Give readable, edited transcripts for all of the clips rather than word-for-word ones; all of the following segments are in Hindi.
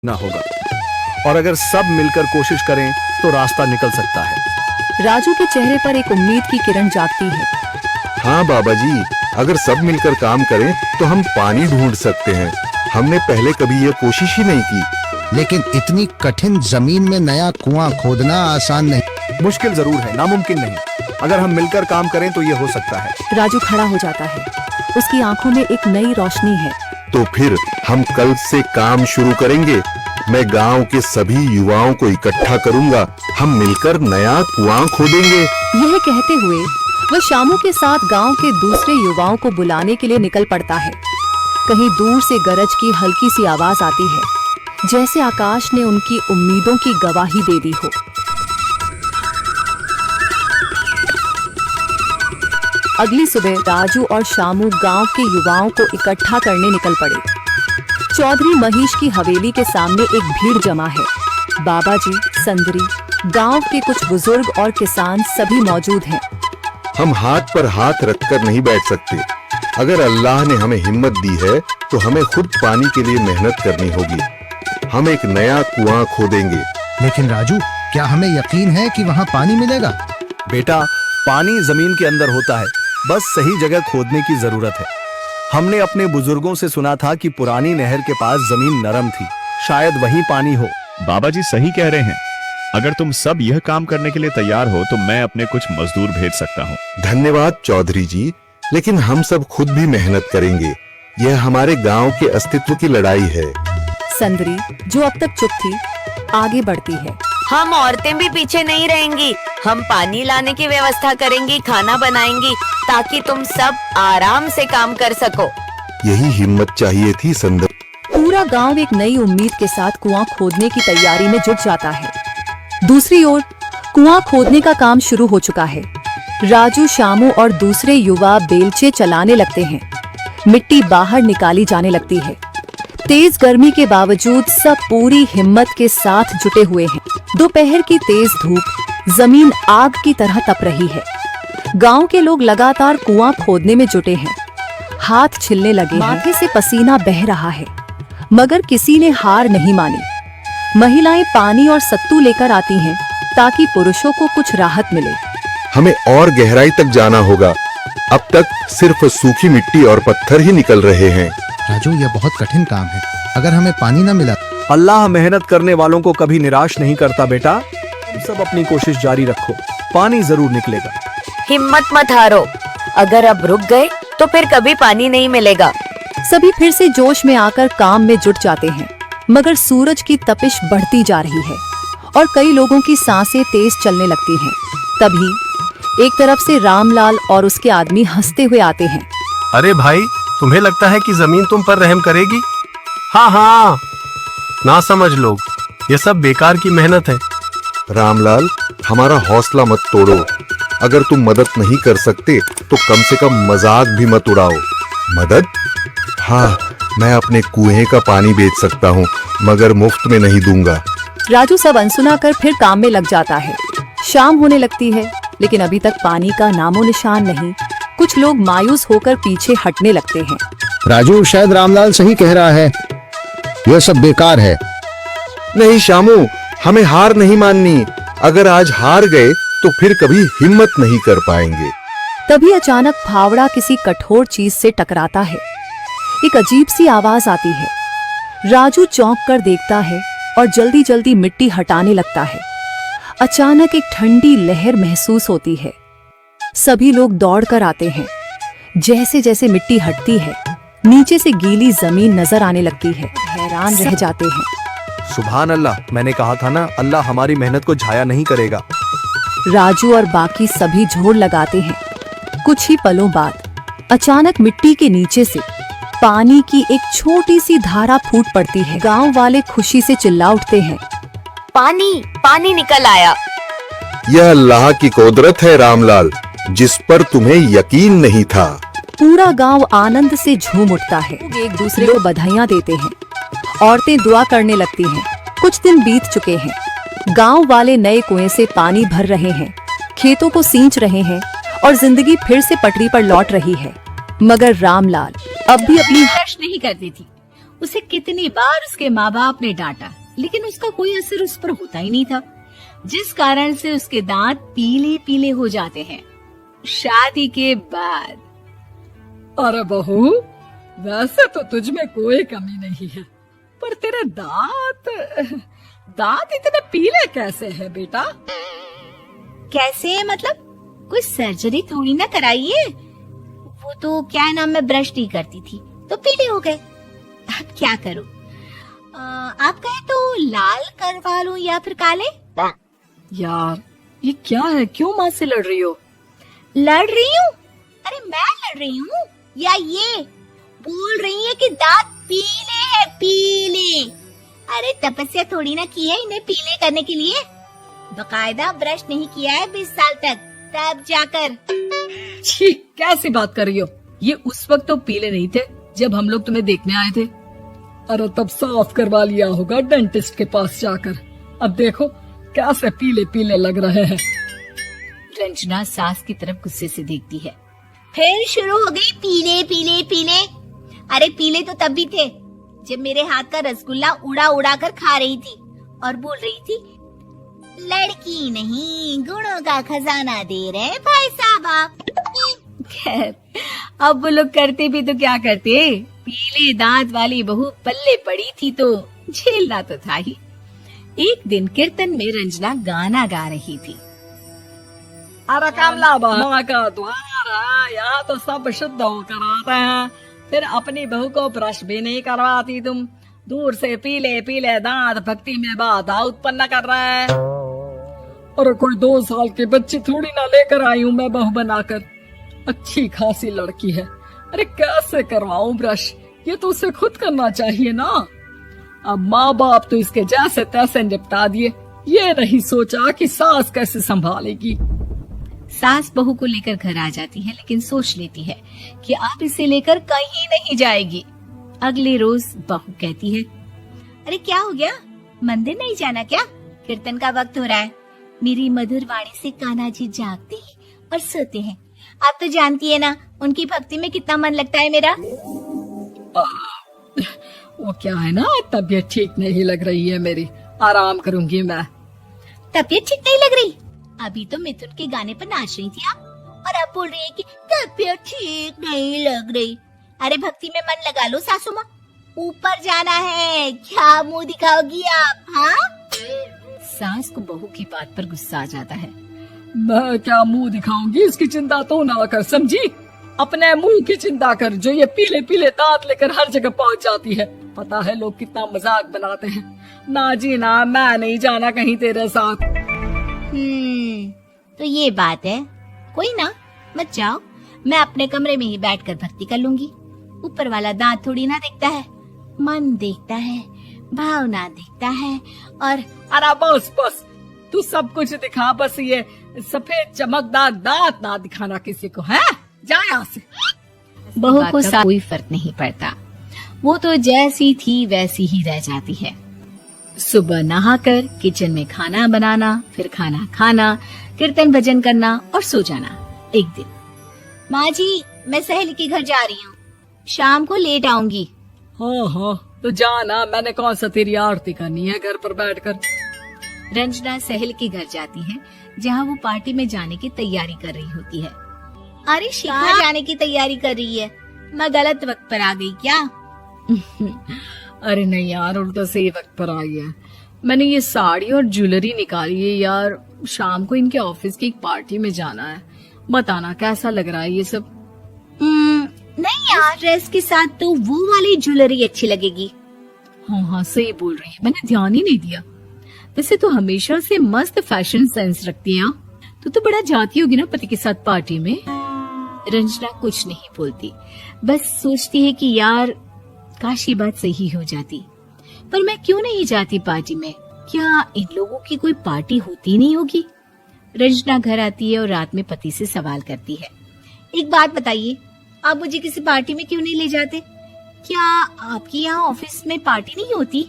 ना होगा, और अगर सब मिलकर कोशिश करें तो रास्ता निकल सकता है। राजू के चेहरे पर एक उम्मीद की किरण जागती है। हाँ बाबा जी, अगर सब मिलकर काम करें तो हम पानी ढूंढ सकते हैं। हमने पहले कभी ये कोशिश ही नहीं की। लेकिन इतनी कठिन जमीन में नया कुआं खोदना आसान नहीं। मुश्किल जरूर है, नामुमकिन नहीं। अगर हम मिलकर काम करें तो ये हो सकता है। राजू खड़ा हो जाता है, उसकी आंखों में एक नई रोशनी है। तो फिर हम कल से काम शुरू करेंगे। मैं गांव के सभी युवाओं को इकट्ठा करूंगा, हम मिलकर नया कुआं खोदेंगे। यह कहते हुए वह शामू के साथ गांव के दूसरे युवाओं को बुलाने के लिए निकल पड़ता है। कहीं दूर से गरज की हल्की सी आवाज आती है, जैसे आकाश ने उनकी उम्मीदों की गवाही दे दी हो। अगली सुबह राजू और शामू गांव के युवाओं को इकट्ठा करने निकल पड़े। चौधरी महेश की हवेली के सामने एक भीड़ जमा है। बाबा जी, संदरी, गांव के कुछ बुजुर्ग और किसान सभी मौजूद हैं। हम हाथ पर हाथ रखकर नहीं बैठ सकते। अगर अल्लाह ने हमें हिम्मत दी है तो हमें खुद पानी के लिए मेहनत करनी होगी। हम एक नया कुआं खोदेंगे। लेकिन राजू, क्या हमें यकीन है कि वहाँ पानी मिलेगा? बेटा, पानी जमीन के अंदर होता है, बस सही जगह खोदने की जरूरत है। हमने अपने बुजुर्गों से सुना था कि पुरानी नहर के पास जमीन नरम थी, शायद वहीं पानी हो। बाबा जी सही कह रहे हैं। अगर तुम सब यह काम करने के लिए तैयार हो तो मैं अपने कुछ मजदूर भेज सकता हूँ। धन्यवाद चौधरी जी, लेकिन हम सब खुद भी मेहनत करेंगे। यह हमारे गांव के अस्तित्व की लड़ाई है। संदरी, जो अब तक चुप थी, आगे बढ़ती है। हम औरतें भी पीछे नहीं रहेंगी। हम पानी लाने की व्यवस्था करेंगी, खाना बनाएंगी, ताकि तुम सब आराम से काम कर सको। यही हिम्मत चाहिए थी संदर। पूरा गांव एक नई उम्मीद के साथ कुआं खोदने की तैयारी में जुट जाता है। दूसरी ओर कुआं खोदने का काम शुरू हो चुका है। राजू, शामू और दूसरे युवा बेलचे चलाने लगते हैं। मिट्टी बाहर निकाली जाने लगती है। तेज गर्मी के बावजूद सब पूरी हिम्मत के साथ जुटे हुए हैं। दोपहर की तेज धूप जमीन आग की तरह तप रही है। गांव के लोग लगातार कुआं खोदने में जुटे हैं। हाथ छिलने लगे, माथे से पसीना बह रहा है, मगर किसी ने हार नहीं मानी। महिलाएं पानी और सत्तू लेकर आती हैं ताकि पुरुषों को कुछ राहत मिले। हमें और गहराई तक जाना होगा। अब तक सिर्फ सूखी मिट्टी और पत्थर ही निकल रहे हैं। राजू, यह बहुत कठिन काम है। अगर हमें पानी न मिला। अल्लाह मेहनत करने वालों को कभी निराश नहीं करता बेटा। तुम सब अपनी कोशिश जारी रखो, पानी जरूर निकलेगा। हिम्मत मत हारो। अगर अब रुक गए तो फिर कभी पानी नहीं मिलेगा। सभी फिर से जोश में आकर काम में जुट जाते हैं, मगर सूरज की तपिश बढ़ती जा रही है और कई लोगों की सांसें तेज चलने लगती हैं। तभी एक तरफ से रामलाल और उसके आदमी हंसते हुए आते हैं। अरे भाई, तुम्हें लगता है कि जमीन तुम पर रहम करेगी? हाँ हाँ, ना समझ लोग, ये सब बेकार की मेहनत है। रामलाल, हमारा हौसला मत तोड़ो। अगर तुम मदद नहीं कर सकते तो कम से कम मजाक भी मत उड़ाओ। मदद? हाँ, मैं अपने कुएं का पानी बेच सकता हूँ, मगर मुफ्त में नहीं दूंगा। राजू सब अनसुना कर फिर काम में लग जाता है। शाम होने लगती है, लेकिन अभी तक पानी का नामो निशान नहीं। कुछ लोग मायूस होकर पीछे हटने लगते हैं। राजू, शायद रामलाल सही कह रहा है, यह सब बेकार है। नहीं शामू, हमें हार नहीं माननी। अगर आज हार गए तो फिर कभी हिम्मत नहीं कर पाएंगे। तभी अचानक फावड़ा किसी कठोर चीज से टकराता है। एक अजीब सी आवाज आती है। राजू चौंक कर देखता है और जल्दी जल्दी मिट्टी हटाने लगता है। अचानक एक ठंडी लहर महसूस होती है। सभी लोग दौड़कर आते हैं। जैसे जैसे मिट्टी हटती है, नीचे से गीली जमीन नजर आने लगती है। हैरान रह जाते हैं। सुभान अल्लाह, मैंने कहा था ना, अल्लाह हमारी मेहनत को जाया नहीं करेगा। राजू और बाकी सभी जोर लगाते हैं। कुछ ही पलों बाद अचानक मिट्टी के नीचे से पानी की एक छोटी सी धारा फूट पड़ती है। गांव वाले खुशी से चिल्ला उठते हैं। पानी, पानी निकल आया। यह अल्लाह की कुदरत है रामलाल, जिस पर तुम्हें यकीन नहीं था। पूरा गांव आनंद से झूम उठता है। लोग एक दूसरे को बधाइयां देते हैं। औरतें दुआ करने लगती हैं। कुछ दिन बीत चुके हैं। गांव वाले नए कुएं से पानी भर रहे हैं, खेतों को सींच रहे हैं और जिंदगी फिर से पटरी पर लौट रही है। मगर रामलाल अब भी अपनी संघर्ष नहीं करती थी। उसे कितनी बार उसके माँ बाप ने डांटा, लेकिन उसका कोई असर उस पर होता ही नहीं था, जिस कारण से उसके दांत पीले पीले हो जाते हैं। शादी के बाद अरे बहू, वैसे तो तुझ में कोई कमी नहीं है, पर तेरे दांत इतने पीले कैसे हैं बेटा? कैसे मतलब? कोई सर्जरी थोड़ी ना कराइए। वो तो क्या नाम, मैं ब्रश नहीं करती थी तो पीले हो गए। अब क्या करूं? आप कहे तो लाल करवा लूं या फिर काले? यार ये क्या है, क्यों माँ से लड़ रही हो? लड़ रही हूँ? अरे मैं लड़ रही हूँ या ये बोल रही है कि दांत पीले हैं, पीले? अरे तपस्या थोड़ी ना की है इन्हें पीले करने के लिए, बकायदा ब्रश नहीं किया है 20 साल तक, तब जाकर। छी, कैसी बात कर रही हो? ये उस वक्त तो पीले नहीं थे जब हम लोग तुम्हें देखने आए थे। अरे तब साफ करवा लिया होगा डेंटिस्ट के पास जाकर। अब देखो कैसे पीले पीले लग रहे हैं। रंजना सास की तरफ गुस्से से देखती है। फिर शुरू हो गई पीले पीले पीले। अरे पीले तो तब भी थे जब मेरे हाथ का रसगुल्ला उड़ा उड़ा कर खा रही थी और बोल रही थी, लड़की नहीं गुणों का खजाना दे रहे भाई साहब आप। खैर अब वो लोग करते भी तो क्या करते, पीले दांत वाली बहू पल्ले पड़ी थी तो झेलना तो था ही। एक दिन कीर्तन में रंजना गाना गा रही थी। अरे कमला माँ का द्वार है, यहाँ तो सब शुद्ध होकर आते हैं, फिर अपनी बहू को ब्रश भी नहीं करवाती तुम। दूर से पीले पीले दांत भक्ति में बाधा उत्पन्न कर रहा है। अरे कोई 2 साल की बच्ची थोड़ी ना लेकर आई हूँ मैं बहू बनाकर, अच्छी खासी लड़की है। अरे कैसे करवाऊं ब्रश, ये तो उसे खुद करना चाहिए ना। अब माँ बाप तो इसके जैसे तैसे निपटा दिए, ये नहीं सोचा कि सास कैसे संभालेगी। सास बहू को लेकर घर आ जाती है, लेकिन सोच लेती है कि अब इसे लेकर कहीं नहीं जाएगी। अगले रोज बहू कहती है, अरे क्या हो गया, मंदिर नहीं जाना क्या? कीर्तन का वक्त हो रहा है। मेरी मधुर वाणी से कान्हा जी जागते हैं और सोते हैं। आप तो जानती है ना उनकी भक्ति में कितना मन लगता है मेरा। वो क्या है ना, तबीयत ठीक नहीं लग रही है मेरी, आराम करूंगी मैं। तबीयत ठीक नहीं लग रही? अभी तो मिथुन के गाने पर नाच रही थी आप, और अब बोल रही है कि तबीयत ठीक नहीं लग रही। अरे भक्ति में मन लगा लो सासू माँ, ऊपर जाना है, क्या मुंह दिखाओगी आप? हाँ? सास को बहू की बात पर गुस्सा आ जाता है। मैं क्या मुंह दिखाऊंगी, इसकी चिंता तो ना कर, समझी? अपने मुंह की चिंता कर, जो ये पीले पीले दांत लेकर हर जगह पहुंच जाती है। पता है लोग कितना मजाक बनाते हैं। ना जी ना, मैं नहीं जाना कहीं तेरे साथ। तो ये बात है, कोई ना, मत जाओ, मैं अपने कमरे में ही बैठकर भक्ति कर लूंगी। ऊपर वाला दांत थोड़ी ना देखता है, मन देखता है, भावना देखता है। और अरे बस बस, तू सब कुछ दिखा, बस ये सफेद चमकदार दांत ना दिखाना किसी को, है? जा यहाँ से। बहू को कोई फर्क नहीं पड़ता, वो तो जैसी थी वैसी ही रह जाती है। सुबह नहाकर किचन में खाना बनाना, फिर खाना खाना, कीर्तन भजन करना और सो जाना। एक दिन, माँ जी मैं सहेली के घर जा रही हूँ, शाम को लेट आऊंगी। हाँ हाँ तो जाना, मैंने कौन सा तेरी आरती करनी है घर पर बैठकर। रंजना सहेली के घर जाती है, जहाँ वो पार्टी में जाने की तैयारी कर रही होती है। अरे शिखा जाने की तैयारी कर रही है, मैं गलत वक्त पर आ गई क्या? अरे नहीं यार, उल्टा सही वक्त पर आई है। मैंने ये साड़ी और ज्वेलरी निकाली है यार, शाम को इनके ऑफिस की एक पार्टी में जाना है। बताना कैसा लग रहा है ये सब? नहीं यार, ड्रेस के साथ तो वो वाली ज्वेलरी अच्छी लगेगी। हाँ हाँ सही बोल रही है, मैंने ध्यान ही नहीं दिया। वैसे तो हमेशा से मस्त फैशन सेंस रखती है। तो बड़ा जाती होगी ना पति के साथ पार्टी में। रंजना कुछ नहीं बोलती, बस सोचती है कि यार काश ये बात सही हो जाती, पर मैं क्यों नहीं जाती पार्टी में? क्या इन लोगों की कोई पार्टी होती नहीं होगी? रंजना घर आती है और रात में पति से सवाल करती है, एक बात बताइए, आप मुझे किसी पार्टी में क्यों नहीं ले जाते? क्या आपकी यहाँ ऑफिस में पार्टी नहीं होती?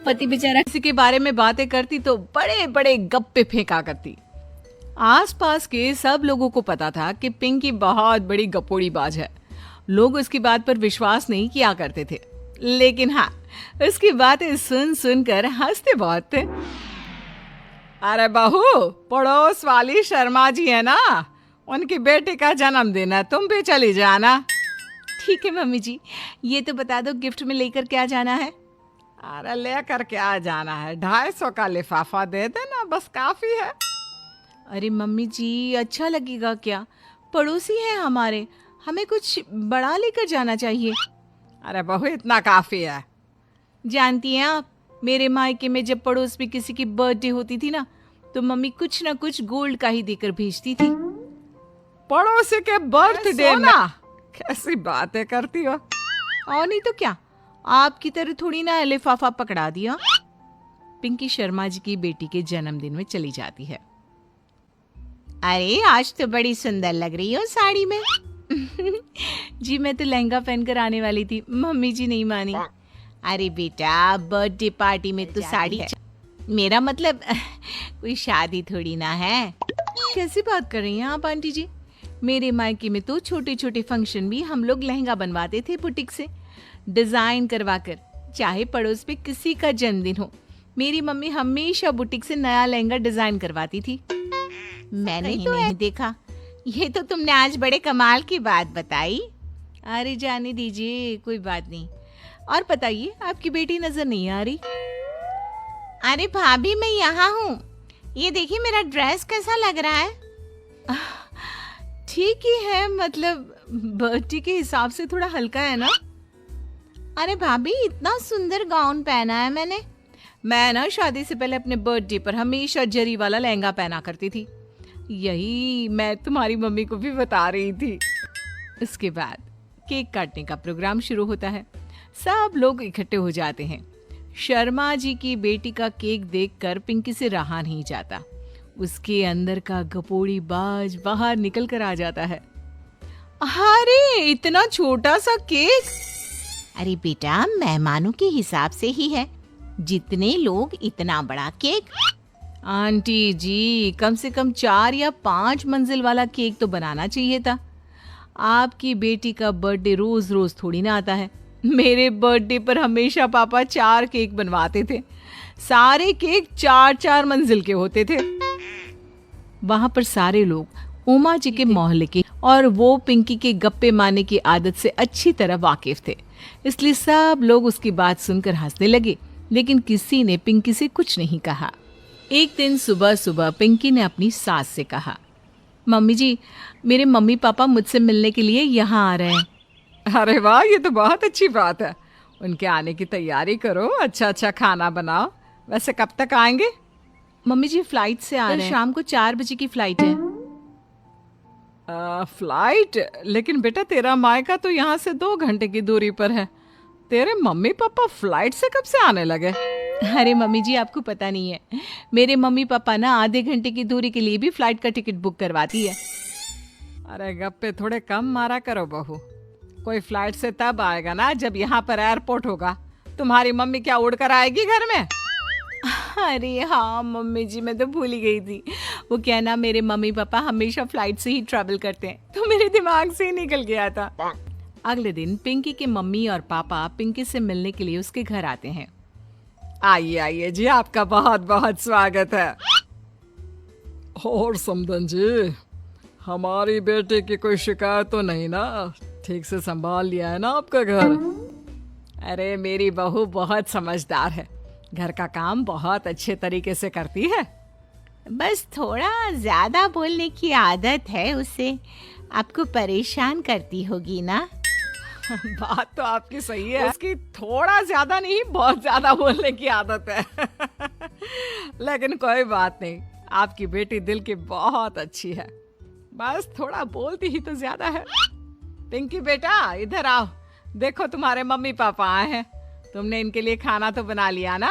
पति बेचारा किसी के बारे में बातें करती तो बड़े बड़े गप्पे फेंका करती। आसपास के सब लोगों को पता था कि पिंकी बहुत बड़ी गपोड़ी बाज है। लोग उसकी बात पर विश्वास नहीं किया करते थे, लेकिन हाँ, उसकी बातें सुन सुनकर हंसते बहुत थे। अरे बहू, पड़ोस वाली शर्मा जी है ना, उनकी बेटी का जन्मदिन है, तुम भी चली जाना। ठीक है मम्मी जी, ये तो बता दो गिफ्ट में लेकर क्या जाना है? अरे लेकर क्या जाना है, 250 का लिफाफा दे देना, बस काफी है। अरे मम्मी जी, अच्छा लगेगा क्या? पड़ोसी हैं हमारे, हमें कुछ बड़ा लेकर जाना चाहिए। अरे बहू, इतना काफी है। जानती हैं आप, मेरे मायके में जब पड़ोस में किसी की बर्थडे होती थी ना, तो मम्मी कुछ ना कुछ गोल्ड का ही देकर भेजती थी। पड़ोसी के बर्थडे में? कैसी बातें करती हो। और नहीं तो क्या, आपकी तरह थोड़ी ना लिफाफा पकड़ा दिया। पिंकी शर्मा जी की बेटी के जन्मदिन में चली जाती है। अरे आज तो बड़ी सुंदर लग रही हो साड़ी में। जी मैं तो लहंगा पहनकर आने वाली थी, मम्मी जी नहीं मानी। अरे बेटा, बर्थडे पार्टी में तो साड़ी है, मेरा मतलब कोई शादी थोड़ी ना है। कैसी बात कर रही हैं आप आंटी जी? मेरे मायके में तो छोटे छोटे फंक्शन भी हम लोग लहंगा बनवाते थे बुटीक से, डिजाइन करवाकर। चाहे पड़ोस में किसी का जन्मदिन हो, मेरी मम्मी हमेशा बुटीक से नया लहंगा डिजाइन करवाती थी। मैंने तो नहीं देखा। ये तो तुमने आज बड़े कमाल की बात बताई। अरे जाने दीजिए, कोई बात नहीं। और बताइए, आपकी बेटी नजर नहीं आ रही? अरे भाभी, मैं यहाँ हूँ। ये देखिए मेरा ड्रेस कैसा लग रहा है। ठीक ही है, मतलब बर्थडे के हिसाब से थोड़ा हल्का है ना। अरे भाभी, इतना सुंदर गाउन पहना है मैंने। मैं ना शादी से पहले अपने बर्थडे पर हमेशा जरी वाला लहंगा पहना करती थी। यही मैं तुम्हारी मम्मी को भी बता रही थी। इसके बाद केक काटने का प्रोग्राम शुरू होता है। सब लोग इकट्ठे हो जाते हैं। शर्मा जी की बेटी का केक देखकर पिंकी से रहा नहीं जाता। उसके अंदर का गपोड़ी बाज बाहर निकल कर आ जाता है। अरे इतना छोटा सा केक! अरे बेटा, मेहमानों के हिसाब से ही है, जितने लोग इतना बड़ा केक। आंटी जी, कम से कम 4 या 5 मंजिल वाला केक तो बनाना चाहिए था। आपकी बेटी का बर्थडे रोज रोज थोड़ी ना आता है। मेरे बर्थडे पर हमेशा पापा 4 केक बनवाते थे। सारे केक 4-4 मंजिल के होते थे। वहां पर सारे लोग उमा जी के मोहल्ले के और वो पिंकी के गप्पे मारने की आदत से अच्छी तरह वाकिफ थे, इसलिए सब लोग उसकी बात सुनकर हंसने लगे, लेकिन किसी ने पिंकी से कुछ नहीं कहा। एक दिन सुबह सुबह पिंकी ने अपनी सास से कहा, मम्मी जी, मेरे मम्मी पापा मुझसे मिलने के लिए यहाँ आ रहे हैं। अरे वाह, ये तो बहुत अच्छी बात है। उनके आने की तैयारी करो, अच्छा अच्छा खाना बनाओ। वैसे कब तक आएंगे? मम्मी जी फ्लाइट से आ रहे हैं। शाम को 4 बजे की फ्लाइट है। फ्लाइट? लेकिन बेटा, तेरा मायका तो यहाँ से 2 घंटे की दूरी पर है। तेरे मम्मी पापा फ्लाइट से कब से आने लगे? अरे मम्मी जी, आपको पता नहीं है, मेरे मम्मी पापा ना आधे घंटे की दूरी के लिए भी फ्लाइट का टिकट बुक करवाती है। अरे गप्पे थोड़े कम मारा करो बहू। कोई फ्लाइट से तब आएगा ना जब यहाँ पर एयरपोर्ट होगा। तुम्हारी मम्मी क्या उड़कर आएगी घर में? अरे हाँ मम्मी जी, मैं तो भूल ही गई थी। वो क्या ना, मेरे मम्मी पापा हमेशा फ्लाइट से ही ट्रैवल करते हैं, तो मेरे दिमाग से ही निकल गया था। अगले दिन पिंकी के मम्मी और पापा पिंकी से मिलने के लिए उसके घर आते हैं। आइए आइए जी, आपका बहुत बहुत स्वागत है। और समदन जी, हमारी बेटे की कोई शिकायत तो नहीं ना? ठीक से संभाल लिया है ना आपका घर? अरे मेरी बहू बहुत समझदार है, घर का काम बहुत अच्छे तरीके से करती है। बस थोड़ा ज्यादा बोलने की आदत है उसे, आपको परेशान करती होगी ना? बात तो आपकी सही है, उसकी थोड़ा ज्यादा नहीं बहुत ज्यादा बोलने की आदत है। लेकिन कोई बात नहीं, आपकी बेटी दिल की बहुत अच्छी है, बस थोड़ा बोलती ही तो ज्यादा है। पिंकी बेटा, इधर आओ, देखो तुम्हारे मम्मी पापा आए हैं। तुमने इनके लिए खाना तो बना लिया ना?